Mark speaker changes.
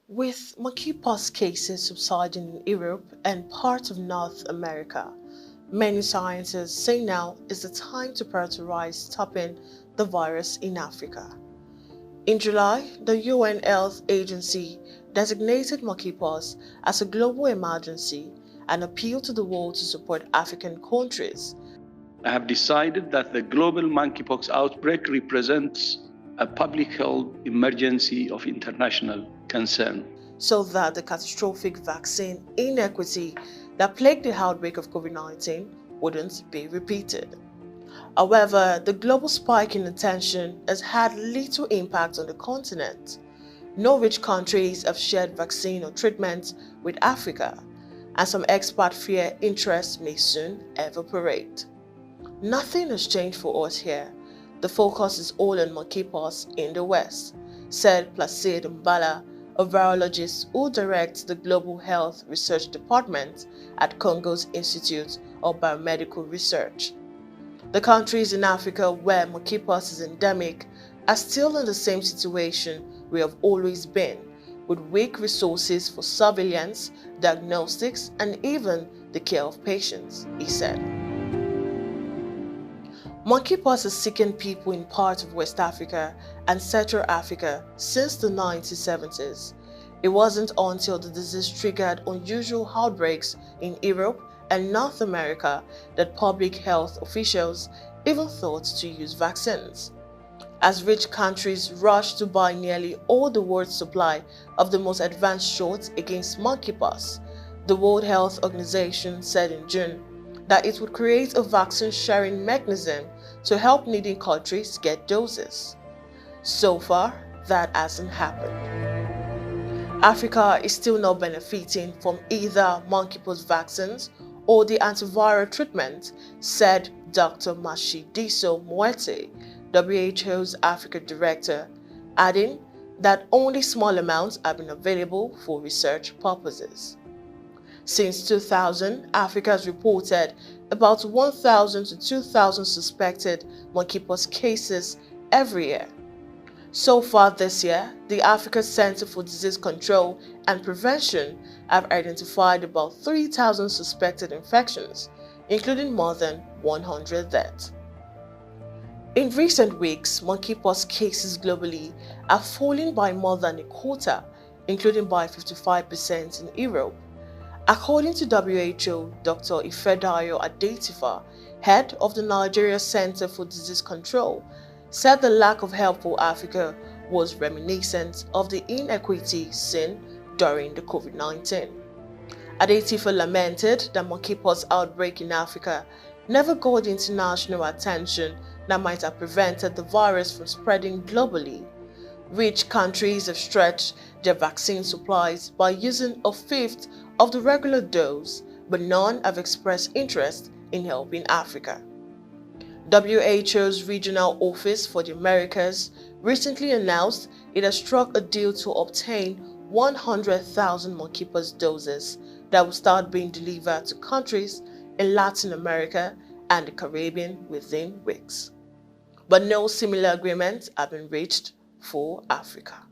Speaker 1: With monkeypox cases subsiding in Europe and parts of North America, many scientists say now is the time to prioritize stopping the virus in Africa. In July, the UN Health Agency designated monkeypox as a global emergency and appealed to the world to support African countries.
Speaker 2: I have decided that the global monkeypox outbreak represents a public health emergency of international concern,
Speaker 1: so that the catastrophic vaccine inequity that plagued the outbreak of COVID-19 wouldn't be repeated. However, the global spike in attention has had little impact on the continent. No rich countries have shared vaccine or treatment with Africa, and some experts fear interest may soon evaporate. Nothing has changed for us here. The focus is all on monkeypox in the West, said Placide Mbala, a virologist who directs the Global Health Research Department at Congo's Institute of Biomedical Research. The countries in Africa where monkeypox is endemic are still in the same situation we have always been, with weak resources for surveillance, diagnostics, and even the care of patients, he said. Monkeypox has sickened people in parts of West Africa and Central Africa since the 1970s. It wasn't until the disease triggered unusual outbreaks in Europe and North America that public health officials even thought to use vaccines. As rich countries rushed to buy nearly all the world's supply of the most advanced shots against monkeypox, the World Health Organization said in June that it would create a vaccine sharing mechanism to help needing countries get doses. So far, that hasn't happened. Africa is still not benefiting from either monkeypox vaccines or the antiviral treatment, said Dr. Matshidiso Moeti, WHO's Africa Director, adding that only small amounts have been available for research purposes. Since 2000, Africa has reported about 1,000 to 2,000 suspected monkeypox cases every year. So far this year, the Africa Center for Disease Control and Prevention have identified about 3,000 suspected infections, including more than 100 deaths. In recent weeks, monkeypox cases globally are falling by more than a quarter, including by 55% in Europe. According to WHO, Dr. Ifedayo Adetifa, head of the Nigeria Center for Disease Control, said the lack of help for Africa was reminiscent of the inequity seen during the COVID-19. Adetifa lamented that monkeypox outbreak in Africa never got international attention that might have prevented the virus from spreading globally. Rich countries have stretched their vaccine supplies by using a fifth of the regular dose, but none have expressed interest in helping Africa. WHO's Regional Office for the Americas recently announced it has struck a deal to obtain 100,000 monkeypox doses that will start being delivered to countries in Latin America and the Caribbean within weeks. But no similar agreements have been reached for Africa.